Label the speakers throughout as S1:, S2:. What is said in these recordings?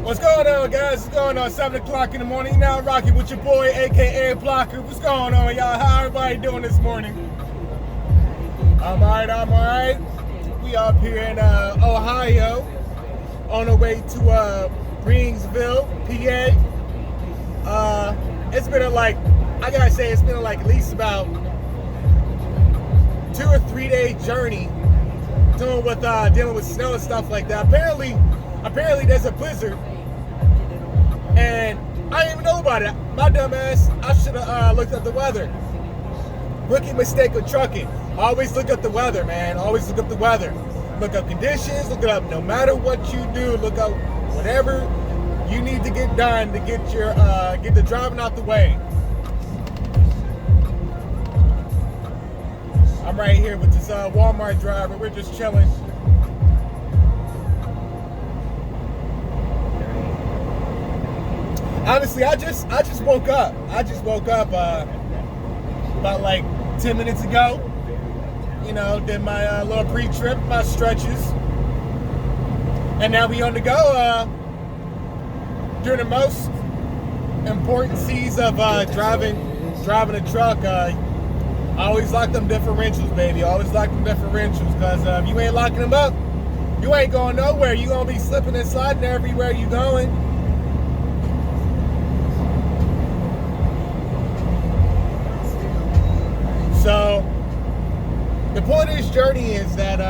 S1: What's going on, guys? What's going on? 7 o'clock in the morning. Now rocking with your boy, aka Blocker. What's going on, y'all? How everybody doing this morning? I'm alright. We up here in Ohio, on our way to Greensville, PA. It's been I gotta say, it's been at least about 2 or 3 day journey dealing with snow and stuff like that. Apparently there's a blizzard, and I didn't even know about it. My dumb ass, I should have looked up the weather. Rookie mistake of trucking. Always look up the weather, man. Always look up the weather. Look up conditions. Look it up. No matter what you do, look up whatever you need to get done to get the driving out the way. I'm right here with this Walmart driver. We're just chilling. Honestly, I just woke up. I just woke up about 10 minutes ago. You know, did my little pre-trip, my stretches, and now we on the go during the most important seas of driving a truck. I always lock them differentials, baby. Always lock them differentials, because if you ain't locking them up, you ain't going nowhere. You gonna be slipping and sliding everywhere you going. So the point of this journey is that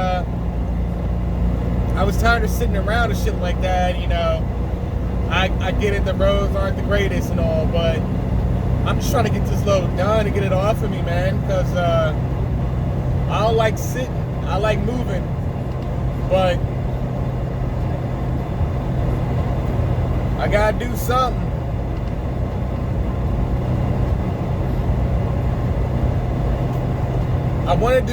S1: I was tired of sitting around and shit like that. You know, I get it, the roads aren't the greatest and all, but I'm just trying to get this load done and get it off of me, man, because I don't like sitting. I like moving, but I gotta do something. I wanted to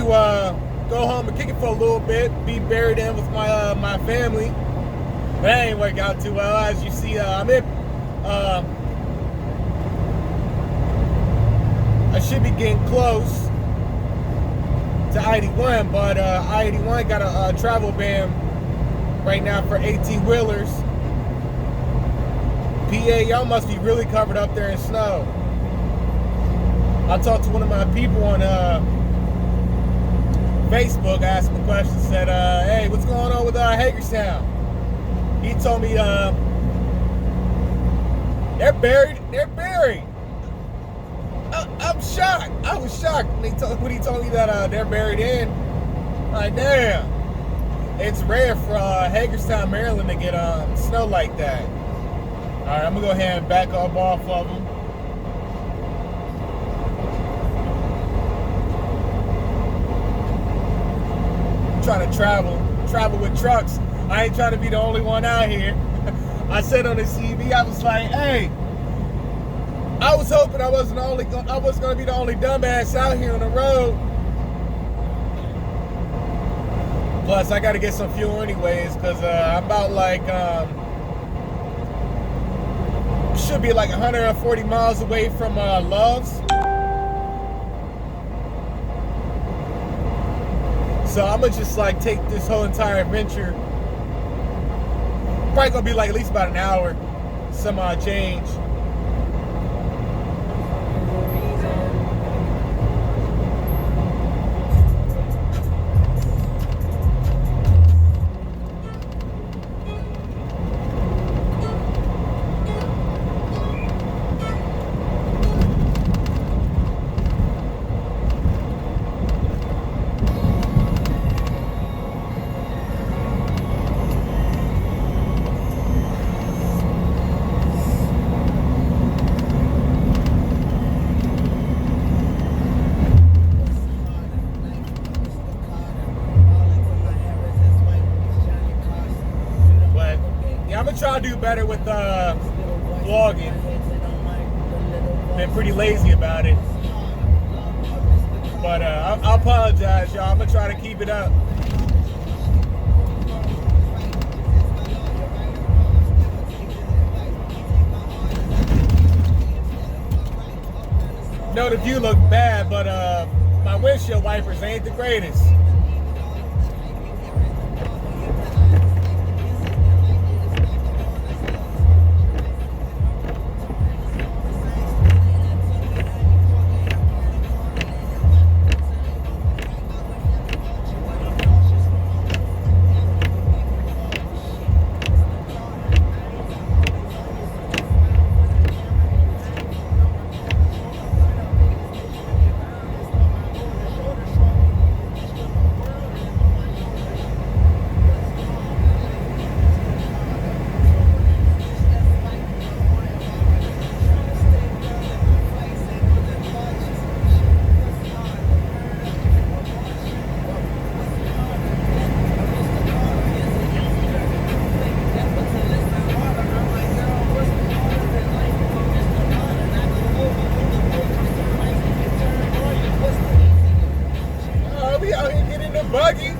S1: go home and kick it for a little bit, be buried in with my family. But that ain't work out too well. As you see, I'm in. I should be getting close to I-81, but I-81 got a travel ban right now for 18-wheelers. PA, y'all must be really covered up there in snow. I talked to one of my people on Facebook, asked him a question, said, hey, what's going on with Hagerstown? He told me they're buried. I'm shocked. I was shocked when he told me that they're buried in. Like, damn. It's rare for Hagerstown, Maryland to get snow like that. All right, I'm going to go ahead and back up off of them. Trying to travel with trucks. I ain't trying to be the only one out here. I said on the CV, I was like, hey, I was hoping I wasn't gonna be the only dumbass out here on the road. Plus, I gotta get some fuel anyways, because I'm about should be 140 miles away from Love's. So I'm gonna just take this whole entire adventure. Probably gonna be at least about an hour, some change. I'm gonna try to do better with vlogging. Been pretty lazy about it, but I apologize, y'all. I'm gonna try to keep it up. know the view looked bad, but my windshield wipers ain't the greatest. buggy.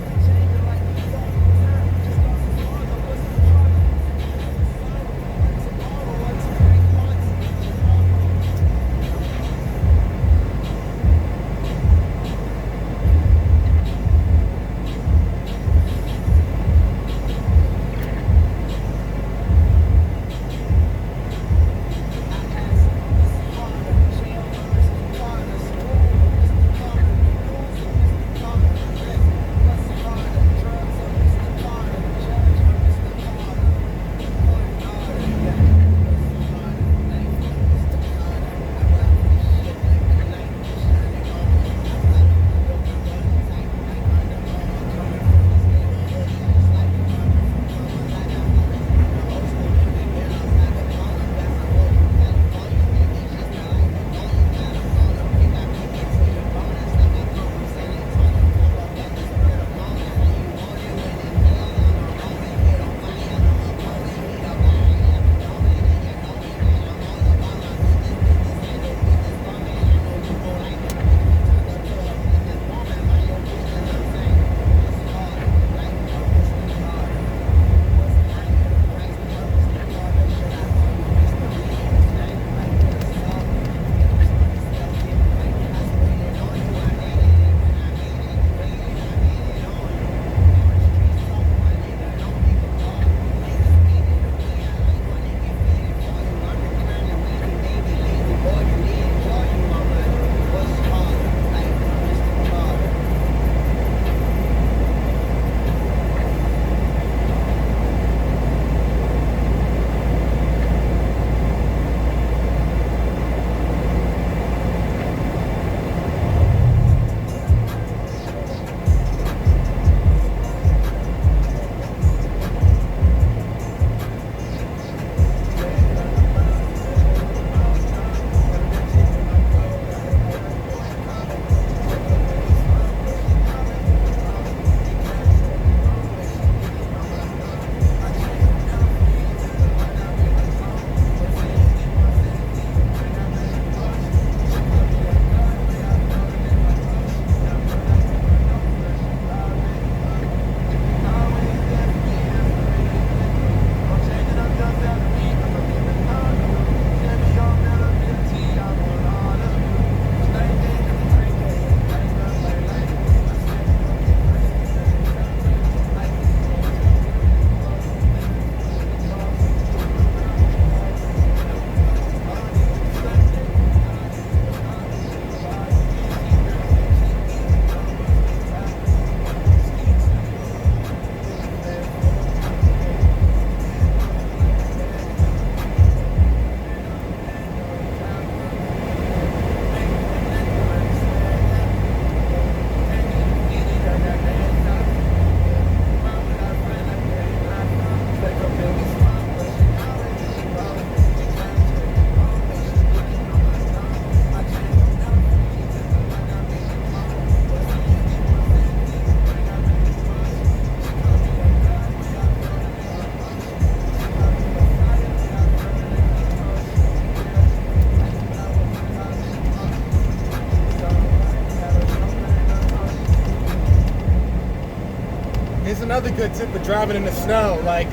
S1: Here's another good tip for driving in the snow. Like,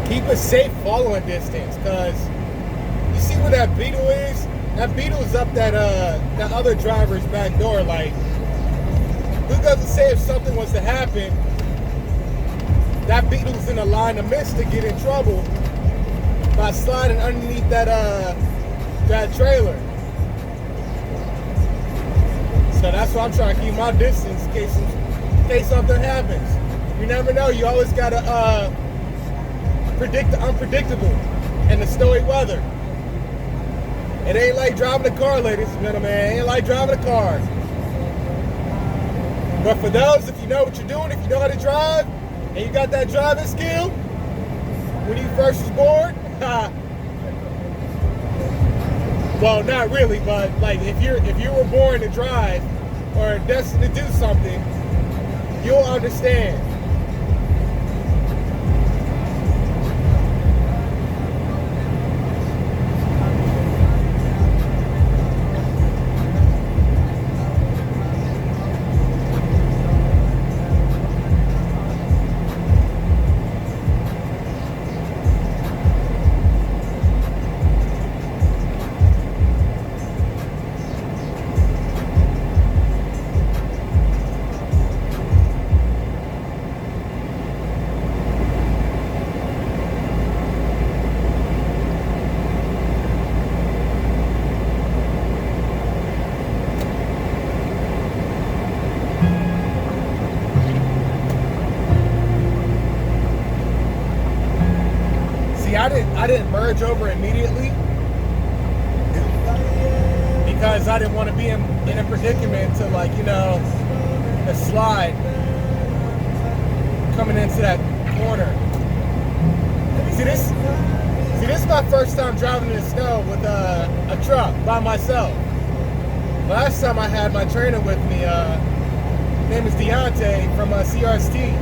S1: keep a safe following distance, because you see where that beetle is? That beetle's up that other driver's back door. Like, who doesn't say if something was to happen, that beetle's in a line of mist to get in trouble by sliding underneath that trailer. So that's why I'm trying to keep my distance in case something happens. You never know. You always gotta predict the unpredictable and the snowy weather. It ain't like driving a car, ladies and gentlemen. It ain't like driving a car. But for those, if you know what you're doing, if you know how to drive, and you got that driving skill, when you first was born, well, not really, but like if you were born to drive or destined to do something, you'll understand. I didn't merge over immediately because I didn't want to be in a predicament to, like, you know, a slide coming into that corner. See this is my first time driving in the snow with a truck by myself. Last time I had my trainer with me, his name is Deontay from CRST.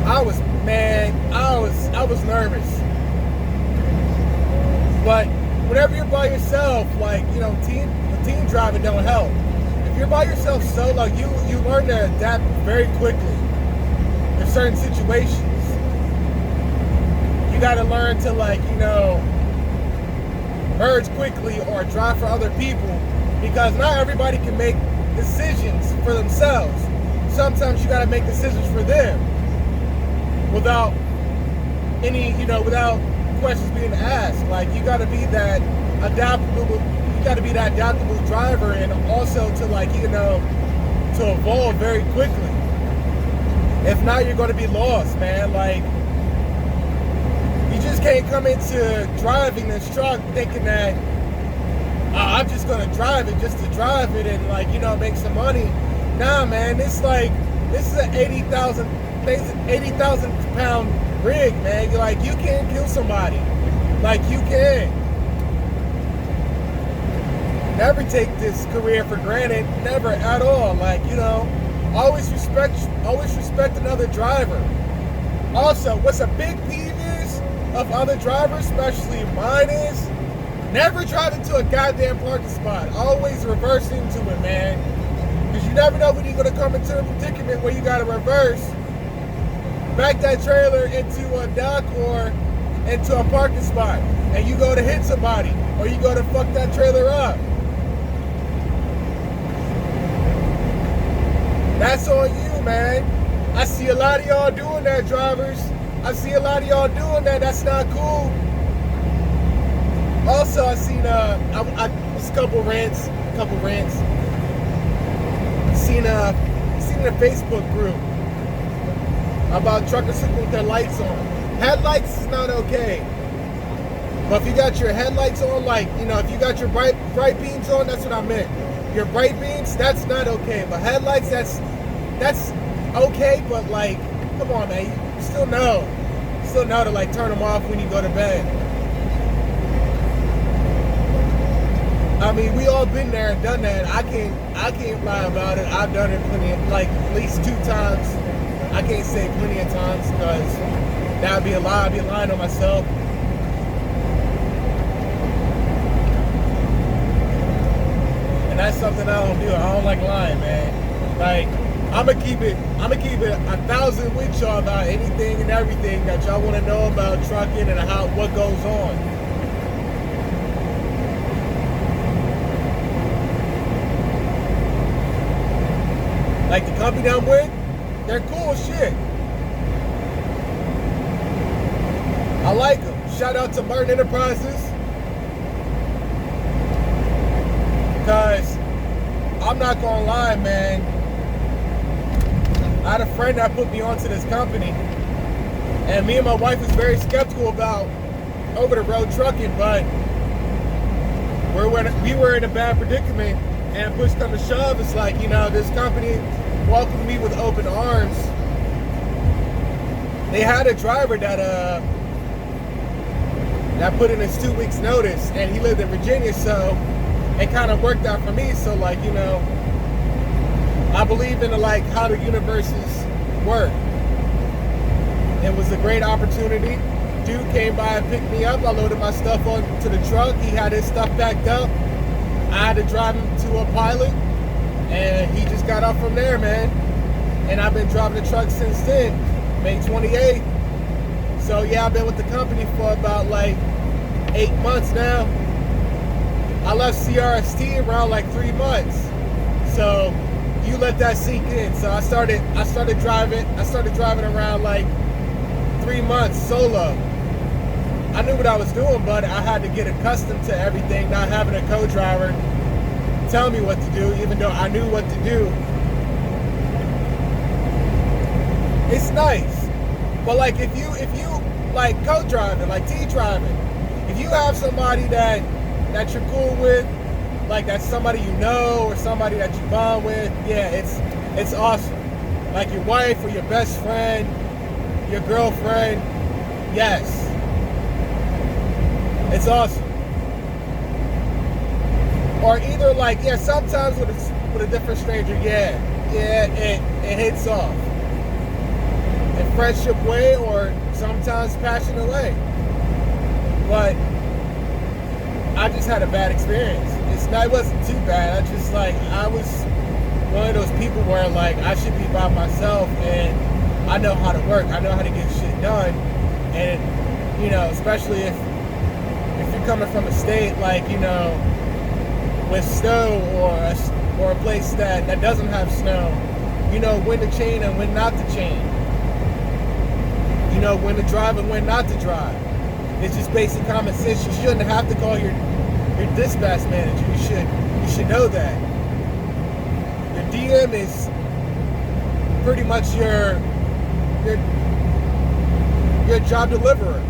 S1: I was nervous. But whenever you're by yourself, like, you know, team driving don't help. If you're by yourself solo, you learn to adapt very quickly. There's certain situations. You gotta learn to, like, you know, merge quickly or drive for other people, because not everybody can make decisions for themselves. Sometimes you gotta make decisions for them without any, you know, without questions being asked. Like, you gotta be that adaptable driver, and also to, like, you know, to evolve very quickly. If not, you're gonna be lost, man. Like, you just can't come into driving this truck thinking that I'm just gonna drive it just to drive it and, like, you know, make some money. Nah, man, it's like, this is an 80,000 pound rig, man. You're like, you can't kill somebody. Like, you can. Never take this career for granted. Never at all. Like, you know, always respect another driver. Also, what's a big peeve is of other drivers, especially mine, is never drive into a goddamn parking spot. Always reverse into it, man. Because you never know when you're going to come into a predicament where you got to reverse, back that trailer into a dock or into a parking spot, and you go to hit somebody, or you go to fuck that trailer up. That's on you, man. I see a lot of y'all doing that, drivers. I see a lot of y'all doing that. That's not cool. Also, I seen just a couple rants. Seen in a Facebook group about truckers sitting with their lights on. Headlights is not okay. But if you got your headlights on, like, you know, if you got your bright beams on, that's what I meant. Your bright beams, that's not okay. But headlights, that's okay. But, like, come on, man, you still know to, like, turn them off when you go to bed. I mean, we all been there and done that. I can't lie about it. I've done it plenty, like, at least 2 times. I can't say plenty of times, because that would be a lie. I'd be lying on myself. And that's something I don't do. I don't like lying, man. Like, I'm gonna keep it 1,000 with y'all about anything and everything that y'all want to know about trucking and what goes on. Like, the company I'm with, they're cool as shit. I like them. Shout out to Martin Enterprises. Because I'm not gonna lie, man. I had a friend that put me onto this company, and me and my wife was very skeptical about over-the-road trucking, but we were in a bad predicament, and push come to shove, it's like, you know, this company welcomed me with open arms. They had a driver that put in his 2 weeks notice, and he lived in Virginia, so it kind of worked out for me. So, like, you know, I believe in like how the universes work. It was a great opportunity. Dude came by and picked me up. I loaded my stuff onto the truck. He had his stuff backed up. I had to drive him to a pilot, and he just got off from there, man. And I've been driving the truck since then, May 28th. So yeah, I've been with the company for about like 8 months now. I left CRST around like 3 months. So you let that sink in. So I started driving around like 3 months solo. I knew what I was doing, but I had to get accustomed to everything, not having a co-driver tell me what to do, even though I knew what to do. It's nice. But like if you like co-driving, like T-driving. If you have somebody that you're cool with, like that's somebody you know or somebody that you bond with, yeah, it's awesome. Like your wife or your best friend, your girlfriend, yes, it's awesome. Or either like, yeah, sometimes with a different stranger, yeah, it hits off in friendship way or sometimes passionate way. But I just had a bad experience. It wasn't too bad. I was one of those people where like I should be by myself and I know how to work. I know how to get shit done. And, you know, especially if you're coming from a state like, you know, with snow or a place that doesn't have snow, you know when to chain and when not to chain. You know when to drive and when not to drive. It's just basic common sense. You shouldn't have to call your dispatch manager. You should know that. Your DM is pretty much your job deliverer.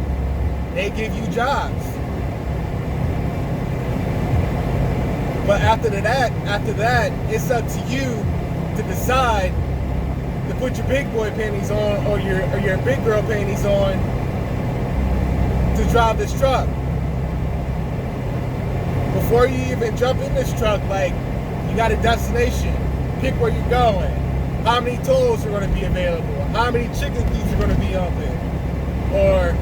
S1: They give you jobs. But after that, it's up to you to decide to put your big boy panties on or your big girl panties on to drive this truck. Before you even jump in this truck, like, you got a destination. Pick where you're going. How many tolls are going to be available? How many chicken feeds are going to be open? Or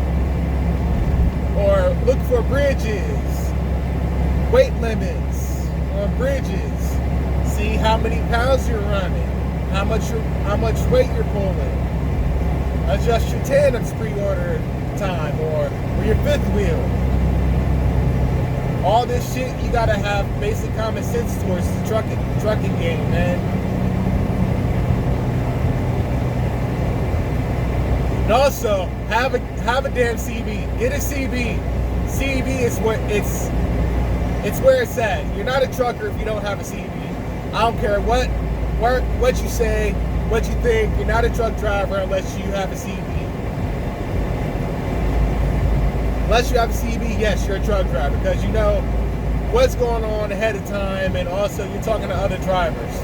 S1: look for bridges, weight limits on bridges. See how many pounds you're running, how much weight you're pulling. Adjust your tandems pre-order time or your fifth wheel. All this shit you gotta have basic common sense towards the trucking game, man. And also have a damn CB. Get a CB. CB is where it's where it's at. You're not a trucker if you don't have a CB. I don't care what you say, what you think. You're not a truck driver unless you have a CB. Unless you have a CB, yes, you're a truck driver because you know what's going on ahead of time, and also you're talking to other drivers.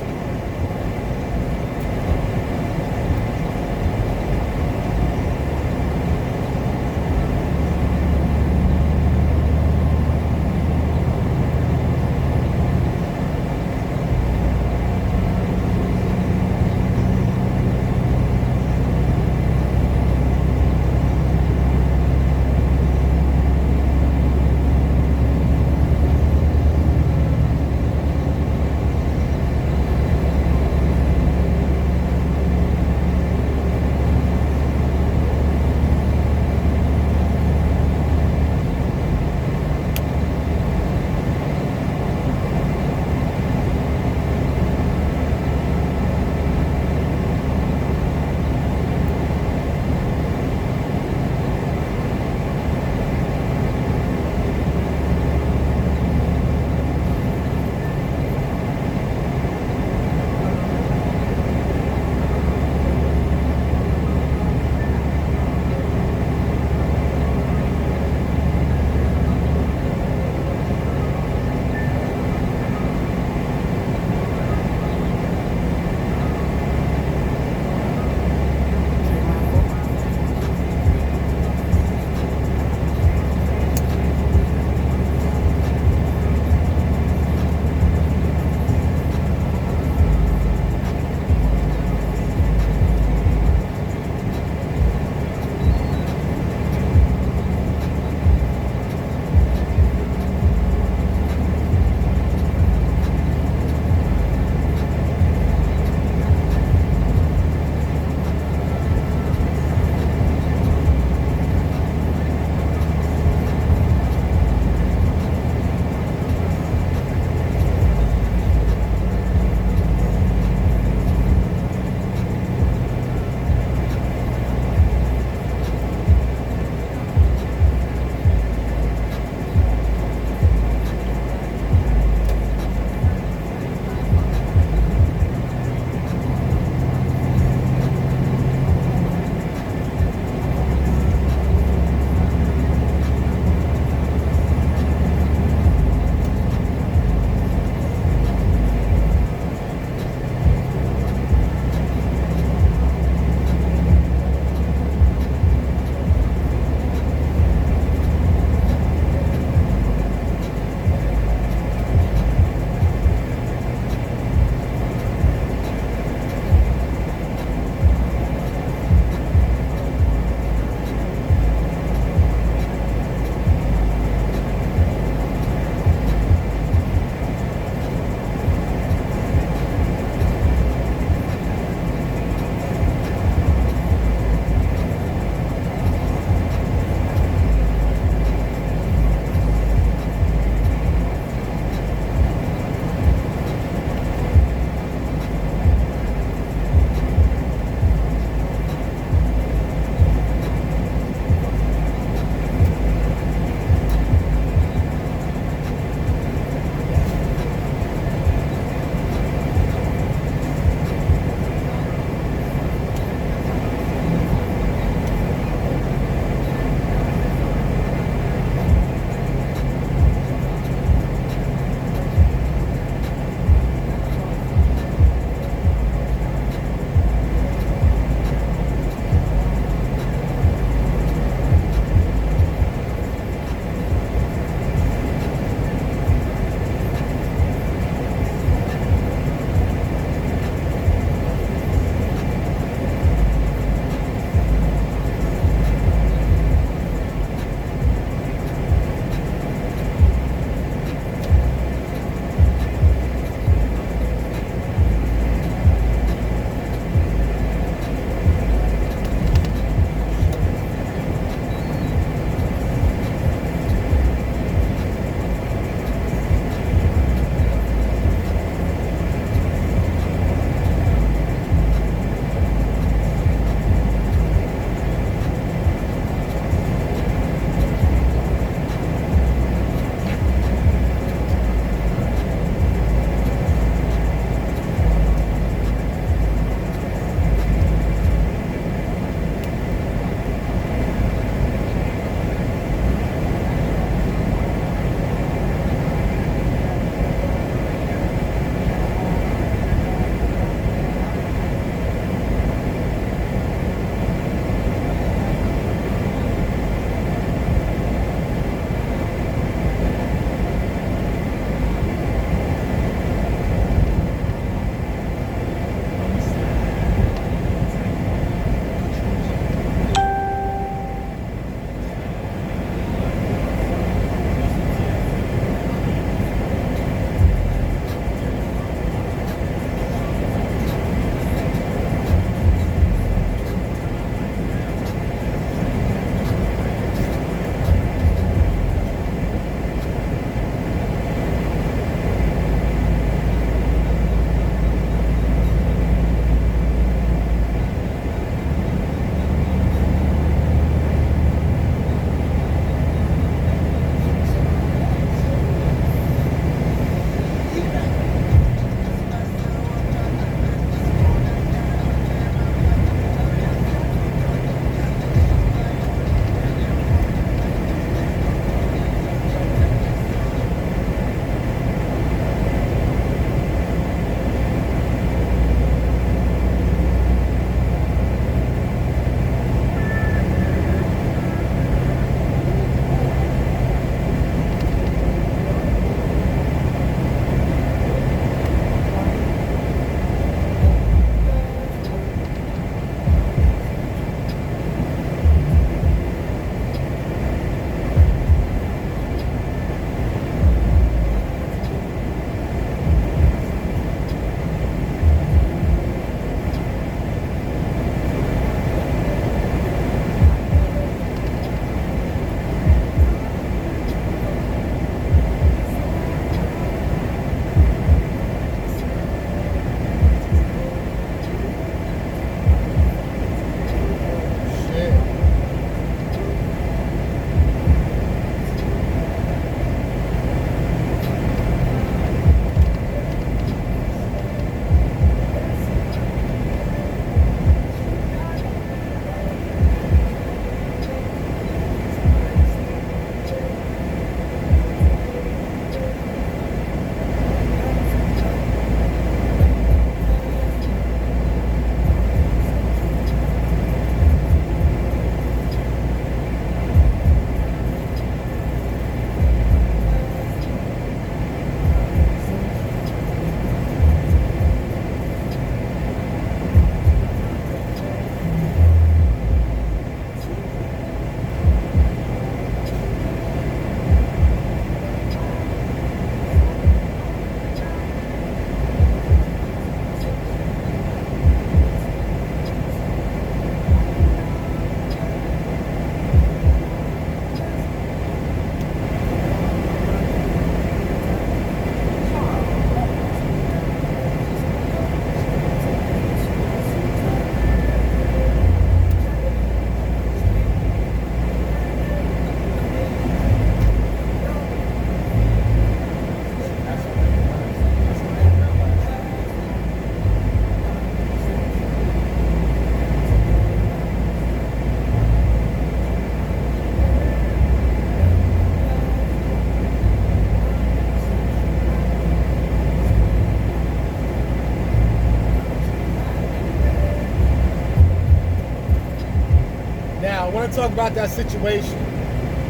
S1: want to talk about that situation.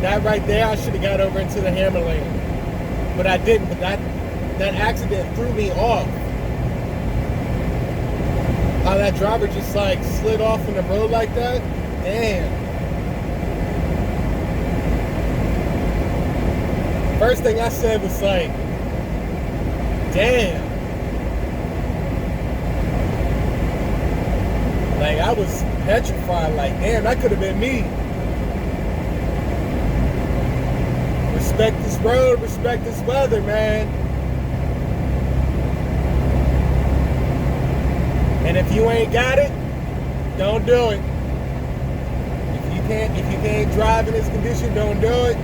S1: That right there, I should have got over into the hammer lane, but I didn't. But that accident threw me off. How that driver just like slid off in the road like that. Damn. First thing I said was like, damn. Like, I was petrified, like, damn, that could have been me. Respect this road, respect this weather, man. And if you ain't got it, don't do it. If you can't drive in this condition, don't do it.